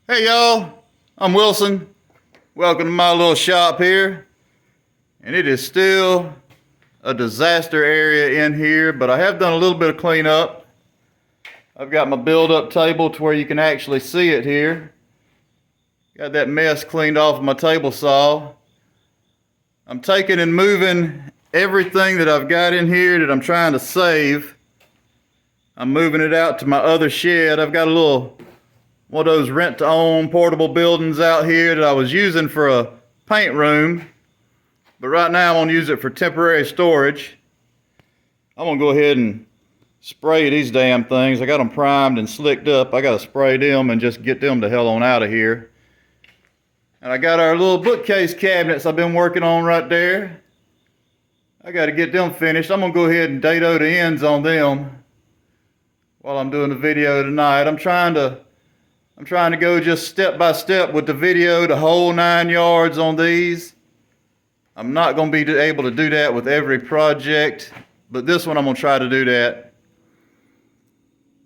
Hey y'all, I'm Wilson. Welcome to my little shop here. And it is still a disaster area in here, but I have done a little bit of cleanup. I've got my build-up table to where you can actually see it here. Got that mess cleaned off of my table saw. I'm taking and moving everything that I've got in here that I'm trying to save. I'm moving it out to my other shed. I've got a little one of those rent-to-own portable buildings out here that I was using for a paint room, but right now I'm going to use it for temporary storage. I'm going to go ahead and spray these damn things. I got them primed and slicked up. I got to spray them and just get them the hell on out of here. And I got our little bookcase cabinets I've been working on right there. I got to get them finished. I'm going to go ahead and dado the ends on them while I'm doing the video tonight. I'm trying to go just step by step with the video, the whole 9 yards on these. I'm not going to be able to do that with every project, but this one I'm going to try to do that.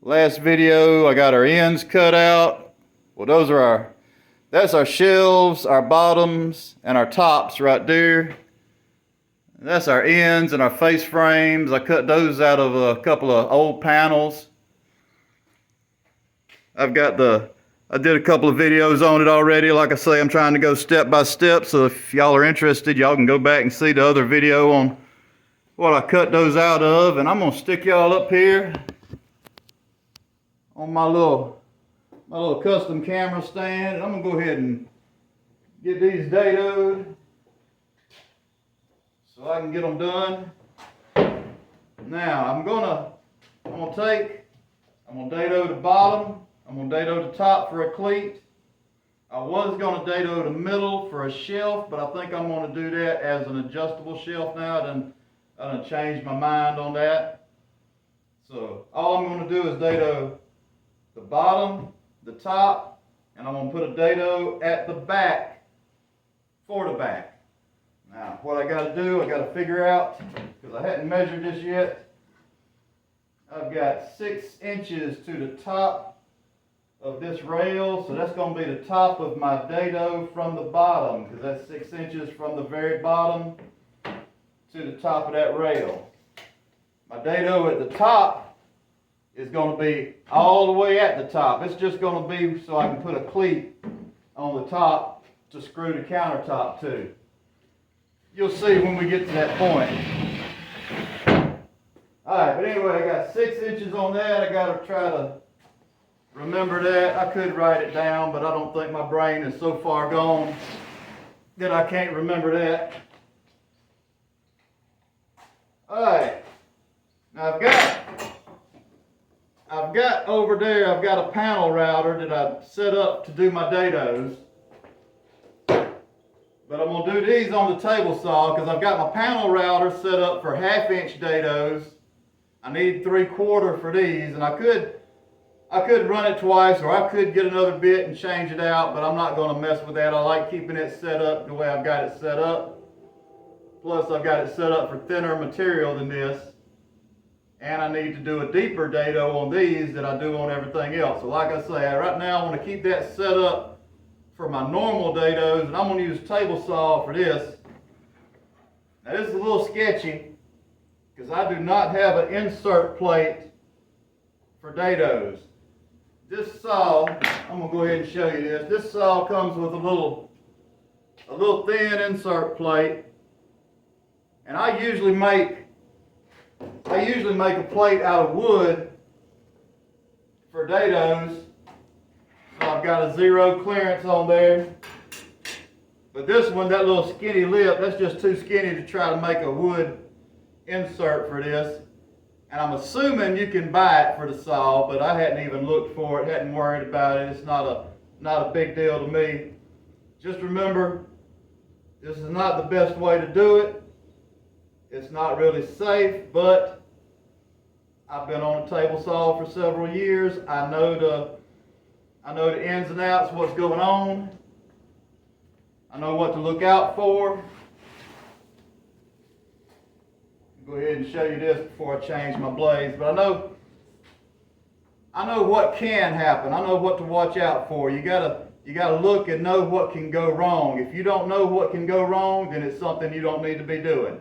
Last video, I got our ends cut out. Well, that's our shelves, our bottoms, and our tops right there. That's our ends and our face frames. I cut those out of a couple of old panels. I did a couple of videos on it already. Like I say, I'm trying to go step by step, so if y'all are interested, y'all can go back and see the other video on what I cut those out of. And I'm going to stick y'all up here on my little custom camera stand. And I'm going to go ahead and get these dadoed so I can get them done. Now, I'm going to dado the bottom. I'm going to dado the top for a cleat. I was going to dado the middle for a shelf, but I think I'm going to do that as an adjustable shelf now. I done changed my mind on that. So all I'm going to do is dado the bottom, the top, and I'm going to put a dado at the back for the back. Now what I got to do, I got to figure out, because I hadn't measured this yet. I've got 6 inches to the top of this rail, so that's going to be the top of my dado from the bottom, because that's 6 inches from the very bottom to the top of that rail. My dado at the top is going to be all the way at the top. It's just going to be so I can put a cleat on the top to screw the countertop to. You'll see when we get to that point. Alright, but anyway, I got 6 inches on that. I got to try to remember that. I could write it down, but I don't think my brain is so far gone that I can't remember that. Alright. Now I've got over there, I've got a panel router that I set up to do my dados. But I'm going to do these on the table saw because I've got my panel router set up for 1/2 inch dados. I need 3/4 for these, and I could run it twice, or I could get another bit and change it out, but I'm not going to mess with that. I like keeping it set up the way I've got it set up. Plus, I've got it set up for thinner material than this. And I need to do a deeper dado on these than I do on everything else. So like I say, right now I want to keep that set up for my normal dados, and I'm going to use table saw for this. Now this is a little sketchy, because I do not have an insert plate for dados. This saw, I'm going to go ahead and show you this. This saw comes with a little thin insert plate, and I usually make a plate out of wood for dados. So I've got a 0 clearance on there. But this one, that little skinny lip, that's just too skinny to try to make a wood insert for this. And I'm assuming you can buy it for the saw, but I hadn't even looked for it, hadn't worried about it. It's not a big deal to me. Just remember, this is not the best way to do it. It's not really safe, but I've been on a table saw for several years. I know the ins and outs, what's going on. I know what to look out for. Go ahead and show you this before I change my blades, but I know what can happen. I know what to watch out for. You gotta you got to look and know what can go wrong. If you don't know what can go wrong, then it's something you don't need to be doing.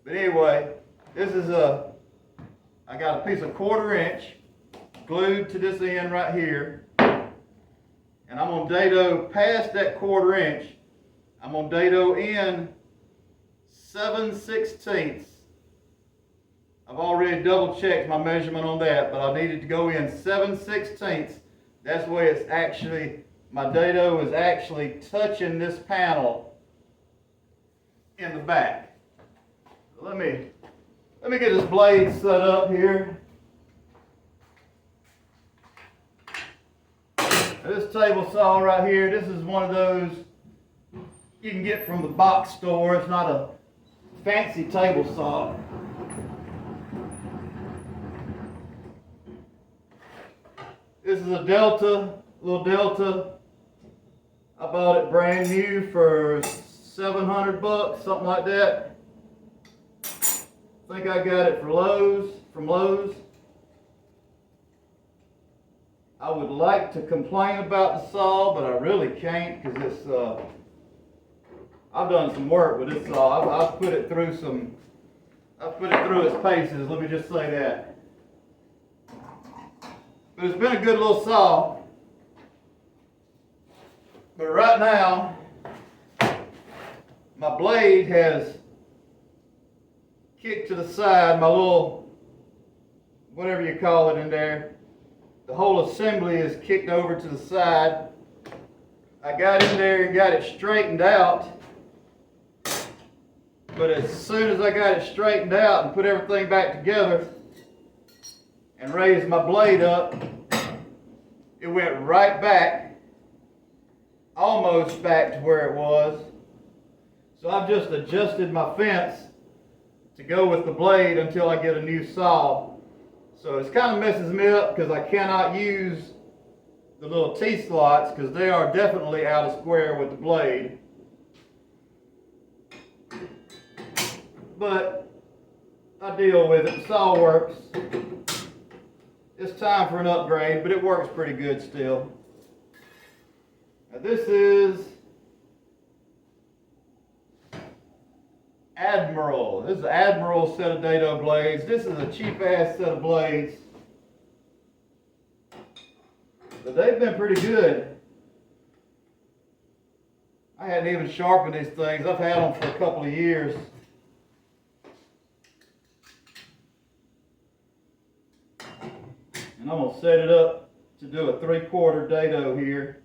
But anyway, I got a piece of 1/4 inch glued to this end right here. And I'm going to dado past that 1/4 inch. I'm going to dado in 7/16. I've already double checked my measurement on that, but I needed to go in 7/16. That's the way it's actually, my dado is actually touching this panel in the back. Let me get this blade set up here. This table saw right here, this is one of those you can get from the box store. It's not a fancy table saw. This is a little Delta. I bought it brand new for $700, something like that. I think I got it from Lowe's. I would like to complain about the saw, but I really can't because it's, I've done some work with this saw. I've put it through its paces, let me just say that. But it's been a good little saw. But right now, my blade has kicked to the side, my little, whatever you call it in there. The whole assembly is kicked over to the side. I got in there and got it straightened out. But as soon as I got it straightened out and put everything back together and raised my blade up, it went right back, almost back to where it was. So I've just adjusted my fence to go with the blade until I get a new saw. So it's kind of messes me up because I cannot use the little T-slots because they are definitely out of square with the blade. But I deal with it. The saw works. It's time for an upgrade, but it works pretty good still. Now this is Admiral. This is an Admiral set of dado blades. This is a cheap ass set of blades. But they've been pretty good. I hadn't even sharpened these things. I've had them for a couple of years. And I'm going to set it up to do a 3/4 dado here.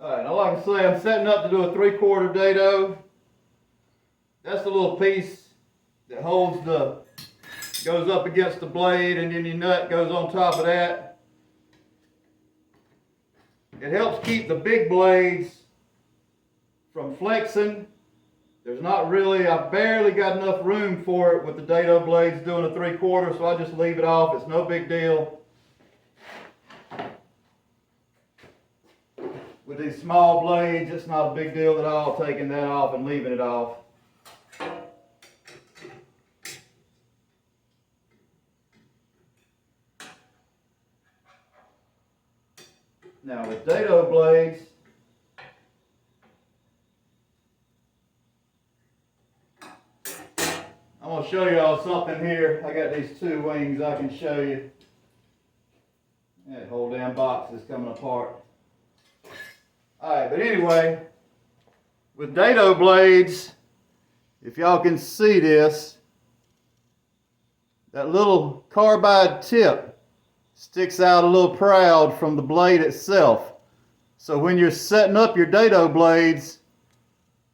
Alright, now like I say, I'm setting up to do a 3/4 dado. That's the little piece that goes up against the blade, and then your nut goes on top of that. It helps keep the big blades from flexing. There's not really, I barely got enough room for it with the dado blades doing a 3/4, so I just leave it off. It's no big deal. With these small blades, it's not a big deal at all taking that off and leaving it off. Now with dado blades, I'm going to show y'all something here. I got these two wings I can show you. That whole damn box is coming apart. Alright, but anyway, with dado blades, if y'all can see this, that little carbide tip sticks out a little proud from the blade itself. So when you're setting up your dado blades,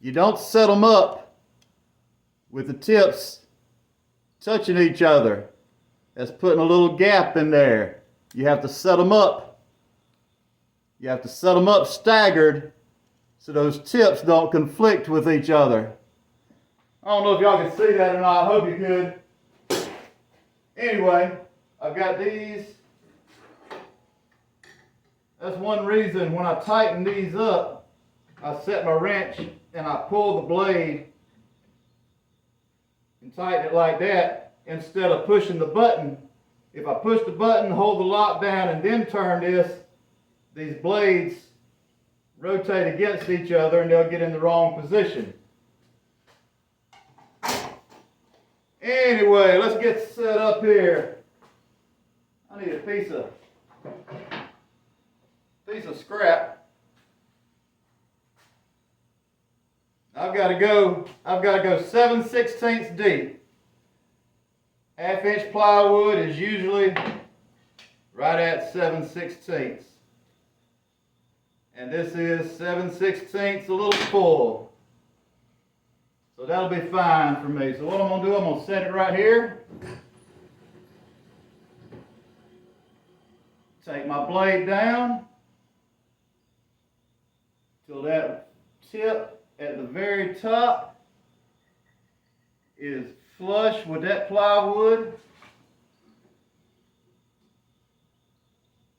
you don't set them up with the tips touching each other. That's putting a little gap in there. You have to set them up. You have to set them up staggered so those tips don't conflict with each other. I don't know if y'all can see that or not. I hope you could. Anyway, I've got these. That's one reason when I tighten these up, I set my wrench and I pull the blade and tighten it like that instead of pushing the button. If I push the button, hold the lock down, and then turn this, these blades rotate against each other and they'll get in the wrong position. Anyway, let's get set up here. I need a piece of scrap. I've got to go 7/16 deep. 1/2 inch plywood is usually right at 7/16. And this is 7/16, a little full. So that'll be fine for me. So what I'm going to do, I'm going to set it right here. Take my blade down till that tip at the very top is flush with that plywood.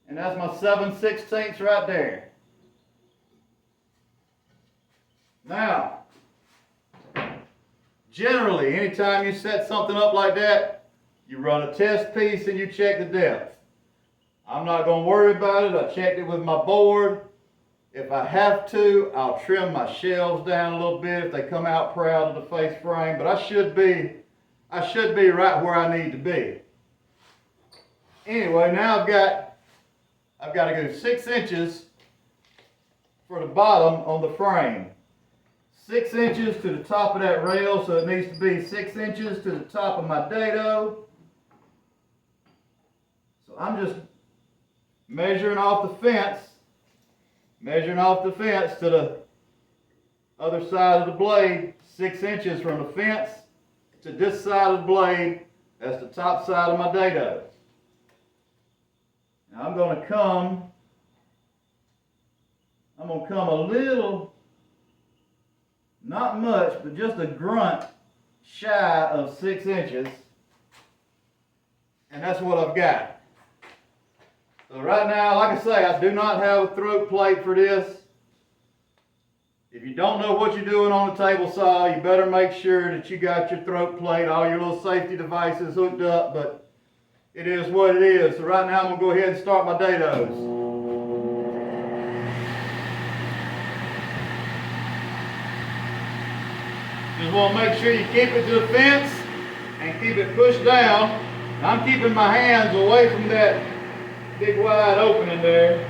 And that's my 7/16 right there. Now, generally, anytime you set something up like that, you run a test piece and you check the depth. I'm not going to worry about it. I checked it with my board. If I have to, I'll trim my shelves down a little bit if they come out proud of the face frame. But I should be right where I need to be. Anyway, now I've got to go 6 inches for the bottom on the frame. 6 inches to the top of that rail, so it needs to be 6 inches to the top of my dado. So I'm just measuring off the fence to the other side of the blade, 6 inches from the fence to this side of the blade. That's the top side of my dado. Now I'm going to come a little, not much, but just a grunt shy of 6 inches. And that's what I've got. So right now, like I say, I do not have a throat plate for this. If you don't know what you're doing on a table saw, you better make sure that you got your throat plate, all your little safety devices hooked up, but it is what it is. So right now, I'm going to go ahead and start my dados. Just want to make sure you keep it to the fence and keep it pushed down. I'm keeping my hands away from that big wide opening there.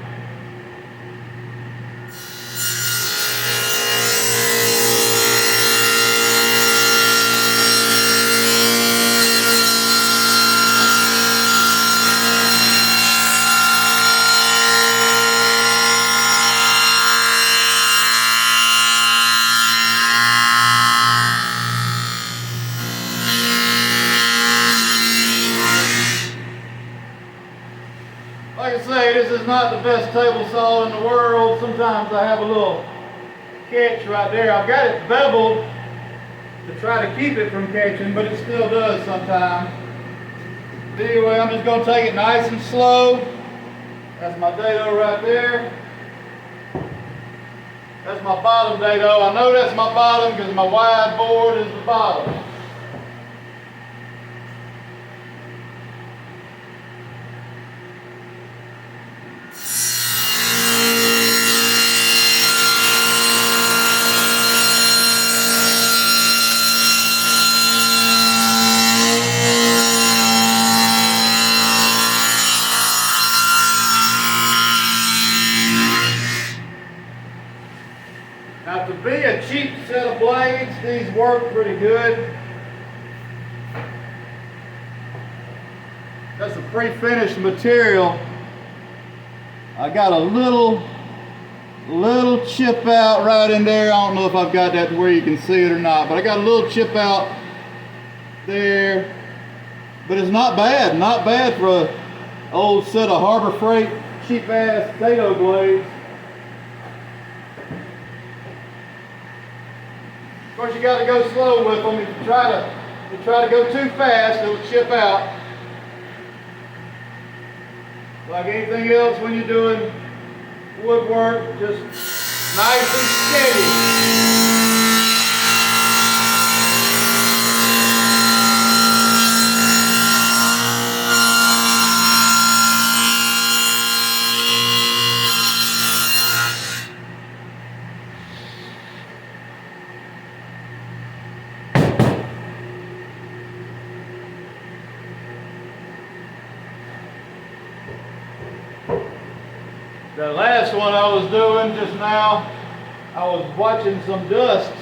Like I say, this is not the best table saw in the world. Sometimes I have a little catch right there. I've got it beveled to try to keep it from catching, but it still does sometimes. But anyway, I'm just going to take it nice and slow. That's my dado right there. That's my bottom dado. I know that's my bottom because my wide board is the bottom. Now, to be a cheap set of blades, these work pretty good. That's a pre-finished material. I got a little chip out right in there. I don't know if I've got that to where you can see it or not, but I got a little chip out there. But it's not bad. Not bad for an old set of Harbor Freight cheap-ass dado blades. course, you got to go slow with them. If you try to go too fast, it'll chip out. Like anything else when you're doing woodwork, just nice and steady. The last one I was doing just now, I was watching some dust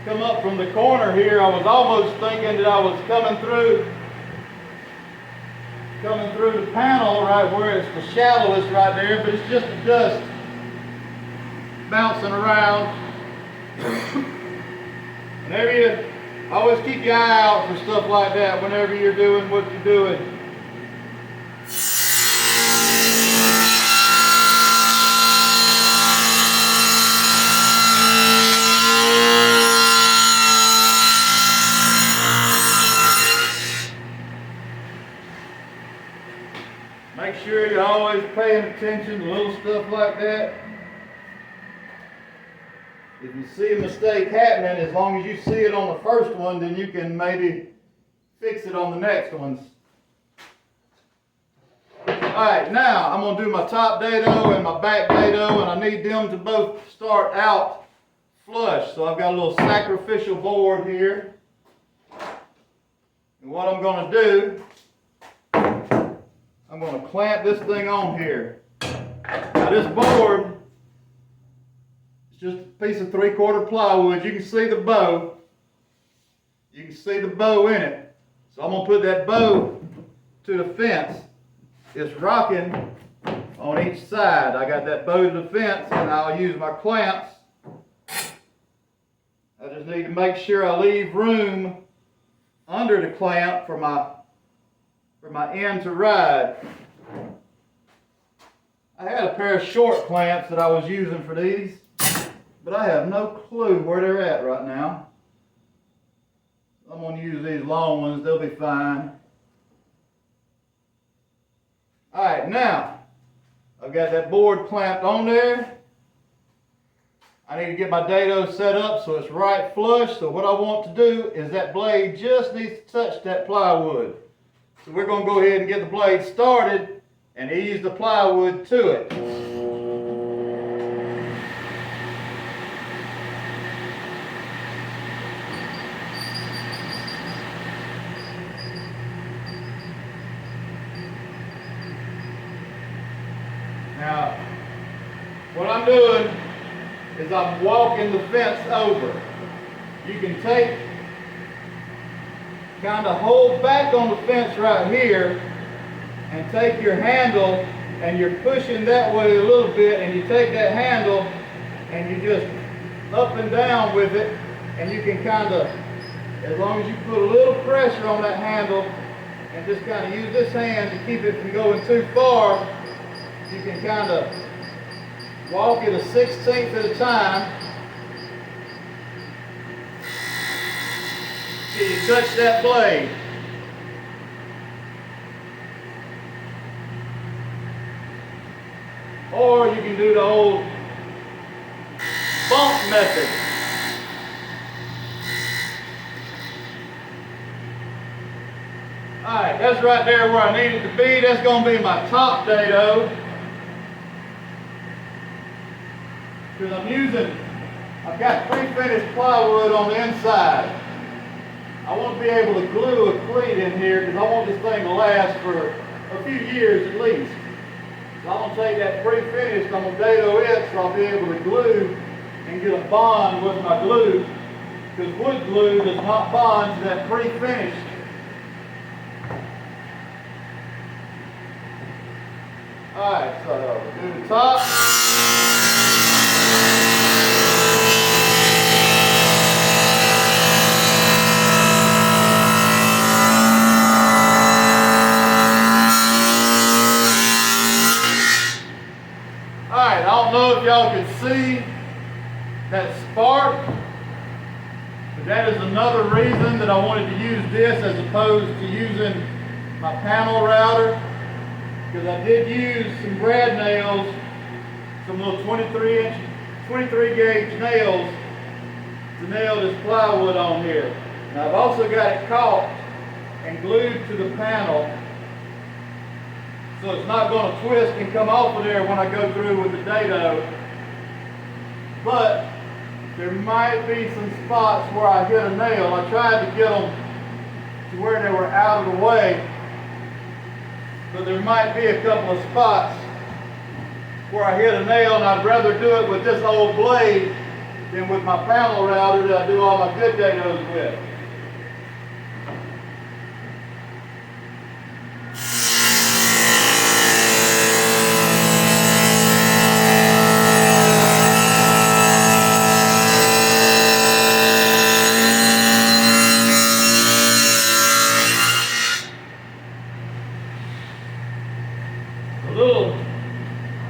come up from the corner here. I was almost thinking that I was coming through the panel right where it's the shallowest right there, but it's just the dust bouncing around. Whenever you always keep your eye out for stuff like that whenever you're doing what you're doing. Make sure you're always paying attention to little stuff like that. If you see a mistake happening, as long as you see it on the first one, then you can maybe fix it on the next ones. Alright, now I'm going to do my top dado and my back dado, and I need them to both start out flush. So I've got a little sacrificial board here. And what I'm going to do, I'm going to clamp this thing on here. Now this board is just a piece of 3/4 plywood. You can see the bow. You can see the bow in it. So I'm going to put that bow to the fence. It's rocking on each side. I got that bow to the fence, and I'll use my clamps. I just need to make sure I leave room under the clamp for my end to ride. I had a pair of short clamps that I was using for these, but I have no clue where they're at right now. I'm going to use these long ones, they'll be fine. Alright, now I've got that board clamped on there. I need to get my dado set up so it's right flush. So what I want to do is that blade just needs to touch that plywood. So we're going to go ahead and get the blade started and ease the plywood to it. Now, what I'm doing is I'm walking the fence over. You can kind of hold back on the fence right here and take your handle, and you're pushing that way a little bit, and you take that handle and you just up and down with it, and you can kind of, as long as you put a little pressure on that handle and just kind of use this hand to keep it from going too far, you can kind of walk it a 1/16 at a time till you touch that blade. Or you can do the old bump method. Alright, that's right there where I need it to be. That's going to be my top dado. Because I've got pre-finished plywood on the inside. I want to be able to glue a cleat in here because I want this thing to last for a few years at least. So I'm going to take that pre-finished, I'm going to dado it so I'll be able to glue and get a bond with my glue. Because wood glue does not bond to that pre-finished. Alright, so we'll do the top. Alright, I don't know if y'all can see that spark. another reason that I wanted to use this as opposed to using my panel router, because I did use some brad nails, some little 23 gauge nails to nail this plywood on here. Now I've also got it caulked and glued to the panel, so it's not going to twist and come off of there when I go through with the dado. But there might be some spots where I hit a nail. I tried to get them to where they were out of the way, but there might be a couple of spots where I hit a nail, and I'd rather do it with this old blade than with my panel router that I do all my good dados with.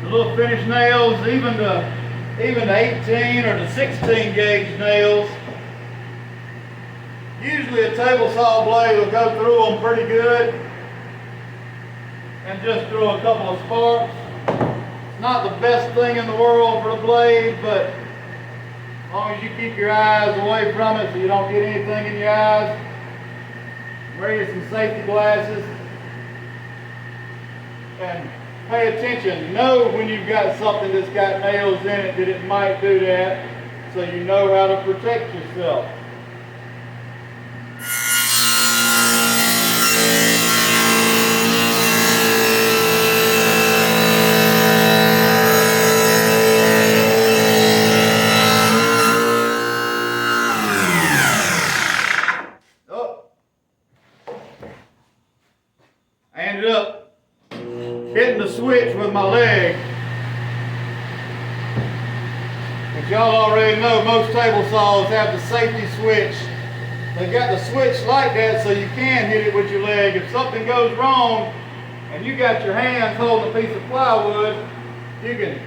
The little finish nails, even the 18 or the 16 gauge nails, usually a table saw blade will go through them pretty good and just throw a couple of sparks. It's not the best thing in the world for the blade, but as long as you keep your eyes away from it so you don't get anything in your eyes, wear you some safety glasses and pay attention. Know when you've got something that's got nails in it that it might do that, so you know how to protect yourself. Oh, I ended up hitting the switch with my leg. As y'all already know, most table saws have the safety switch. They've got the switch like that so you can hit it with your leg. If something goes wrong and you got your hands holding a piece of plywood, you can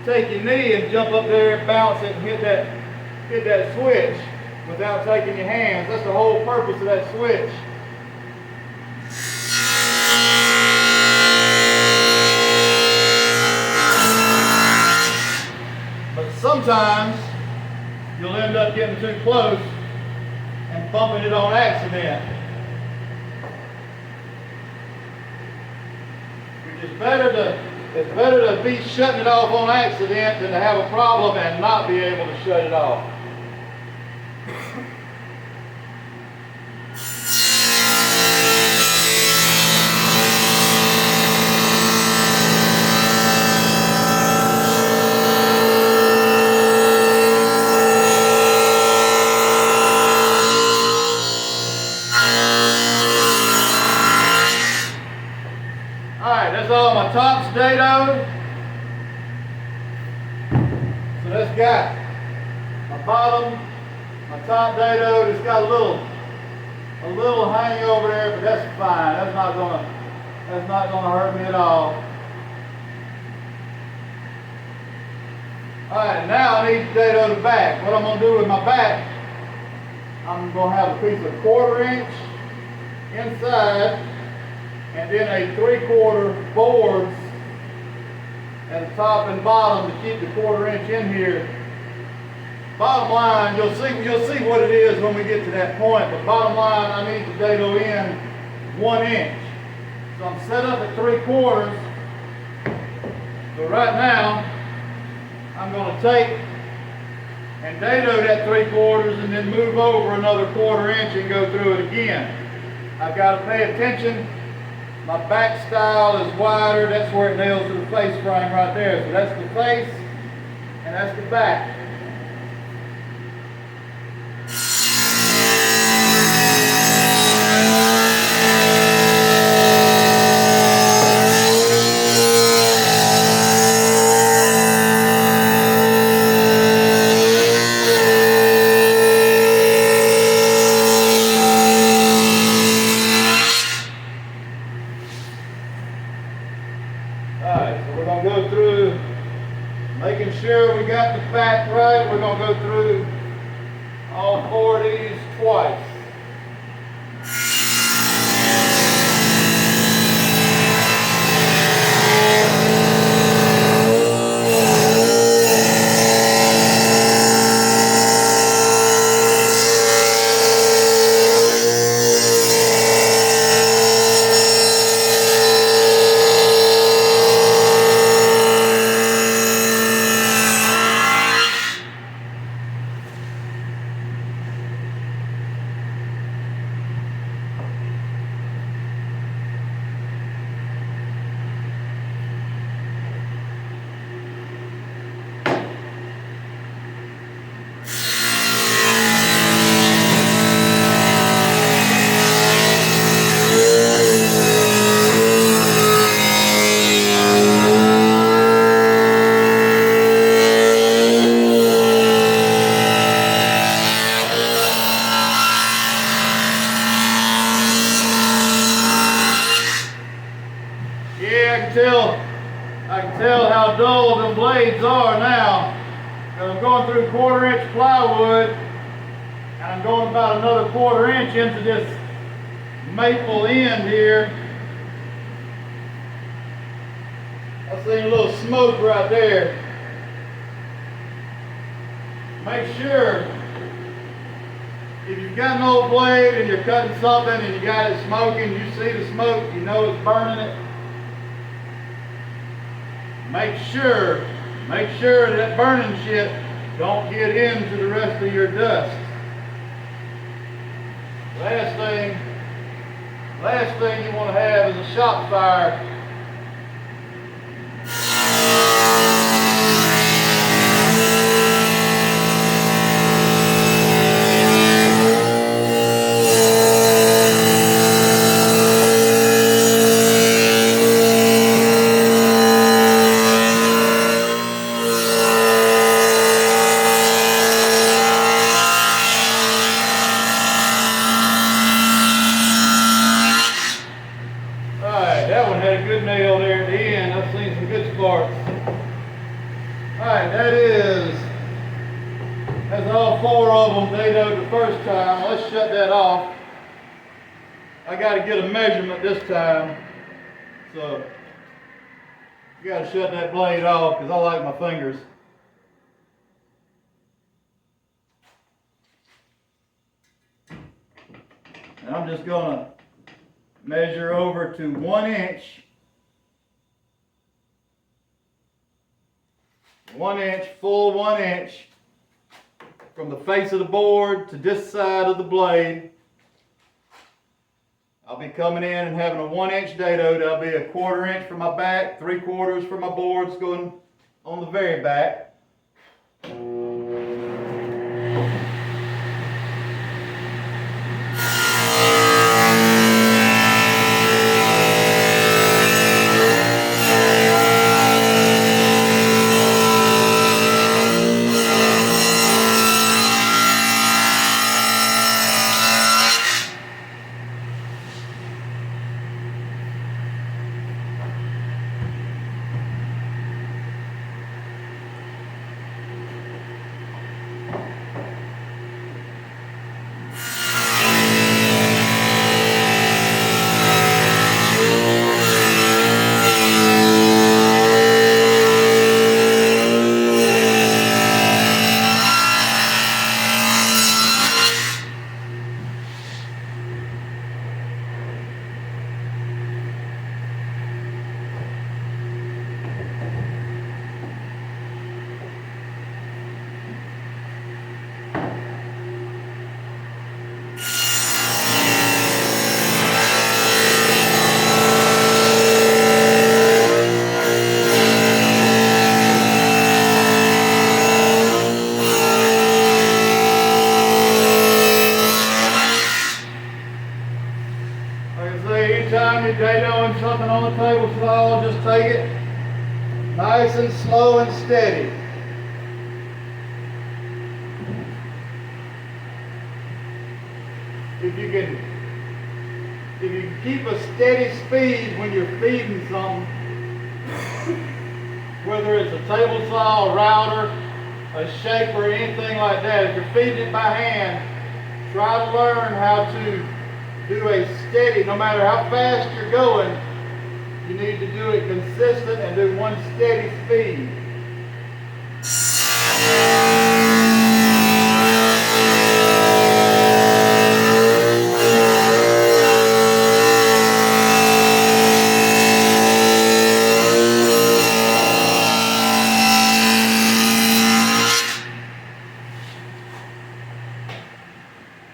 take your knee and jump up there and bounce it and hit that switch without taking your hands. That's the whole purpose of that switch. Sometimes you'll end up getting too close and bumping it on accident. It's better to be shutting it off on accident than to have a problem and not be able to shut it off. Alright, that's all my tops dadoed. So that's got my bottom, my top dadoed. It's got a little hang over there, but that's fine. That's not gonna hurt me at all. Alright, now I need to dado the back. What I'm gonna do with my back, I'm gonna have a piece of 1/4 inch inside, and then a 3/4 boards at the top and bottom to keep the 1/4 inch in here. Bottom line, you'll see what it is when we get to that point, but bottom line, I need to dado in 1 inch. So I'm set up at 3/4. So right now, I'm going to take and dado that 3/4 and then move over another 1/4 inch and go through it again. I've got to pay attention. My back style is wider. That's where it nails to the face frame right there. So that's the face and that's the back. Alright, so we're going to go through, making sure we got the back right. We're going to go through all 4 of these twice. I can tell how dull the blades are now. I'm going through 1/4 inch plywood, and I'm going about another 1/4 inch into this maple end here. I see a little smoke right there. Make sure, if you've got an old blade and you're cutting something and you got it smoking, you see the smoke, you know it's burning it. Make sure that burning shit don't get into the rest of your dust. Last thing you want to have is a shop fire. That's all 4 of them dadoed the first time. Let's shut that off. I got to get a measurement this time. So, you got to shut that blade off because I like my fingers. And I'm just going to measure over to 1 inch. 1 inch, full 1 inch from the face of the board to this side of the blade. I'll be coming in and having a 1 inch dado. That'll be a 1/4 inch for my back, 3/4 for my boards going on the very back. Anytime you're dadoing something on the table saw, just take it nice and slow and steady. If you can keep a steady speed when you're feeding something, whether it's a table saw, a router, a shaper, anything like that, if you're feeding it by hand, try to learn how to do a steady, no matter how fast you're going, you need to do it consistent and do one steady speed.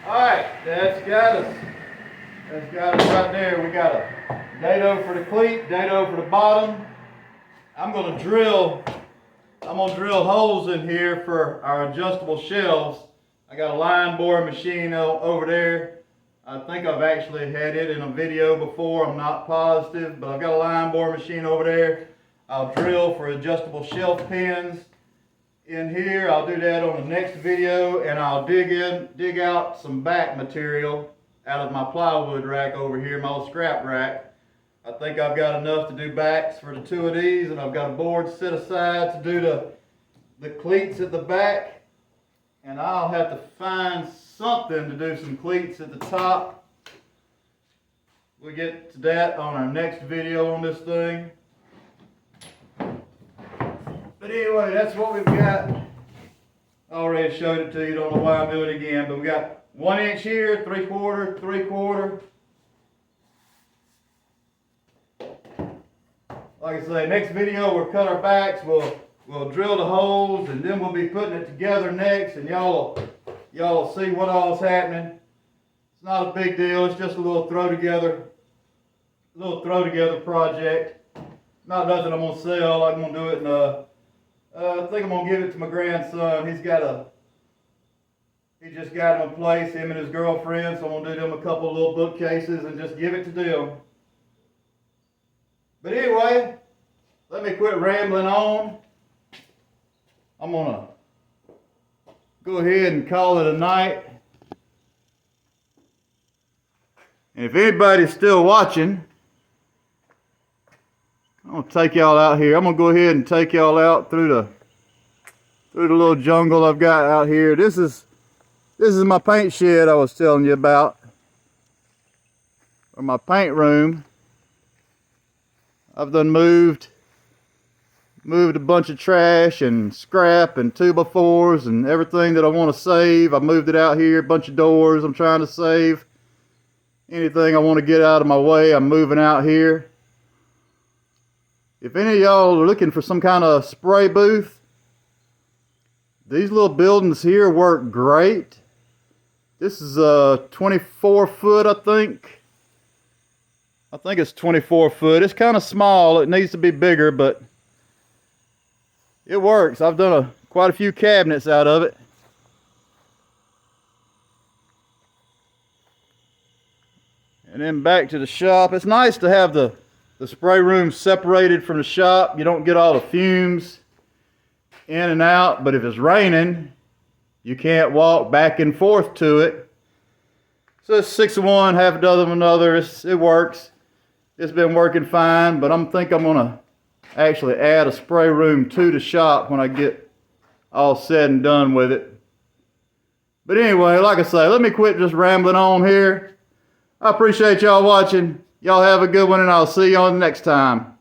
Alright, that's got us right there. We got a dado for the cleat, dado for the bottom. I'm gonna drill holes in here for our adjustable shelves. I got a line boring machine over there. I think I've actually had it in a video before, I'm not positive, but I've got a line boring machine over there. I'll drill for adjustable shelf pins in here. I'll do that on the next video, and I'll dig out some back material out of my plywood rack over here, my old scrap rack. I think I've got enough to do backs for the two of these, and I've got a board set aside to do the cleats at the back, and I'll have to find something to do some cleats at the top. We'll get to that on our next video on this thing. But anyway, that's what we've got. I already showed it to you, don't know why I'm doing it again, but we got 1 inch here, 3/4, 3/4. Like I say, next video we'll cut our backs, we'll drill the holes, and then we'll be putting it together next, and y'all will see what all's happening. It's not a big deal, it's just a little throw together project. Not nothing I'm gonna sell. I'm gonna do it in I think I'm gonna give it to my grandson. He just got him a place, him and his girlfriend, so I'm gonna do them a couple of little bookcases and just give it to them. But anyway, let me quit rambling on. I'm gonna go ahead and call it a night. And if anybody's still watching, I'm gonna take y'all out here. I'm gonna go ahead and take y'all out through the little jungle I've got out here. This is my paint shed I was telling you about, or my paint room. I've done moved a bunch of trash and scrap and 2x4s and everything that I want to save. I moved it out here, a bunch of doors I'm trying to save. Anything I want to get out of my way, I'm moving out here. If any of y'all are looking for some kind of spray booth, these little buildings here work great. This is a 24 foot, I think. I think it's 24 foot. It's kind of small. It needs to be bigger, but it works. I've done quite a few cabinets out of it. And then back to the shop. It's nice to have the spray room separated from the shop. You don't get all the fumes in and out, but if it's raining, you can't walk back and forth to it. So it's 6 of one, half a dozen of another. It works. It's been working fine, but I'm gonna actually add a spray room to the shop when I get all said and done with it. But anyway, like I say, let me quit just rambling on here. I appreciate y'all watching. Y'all have a good one, and I'll see you on the next time.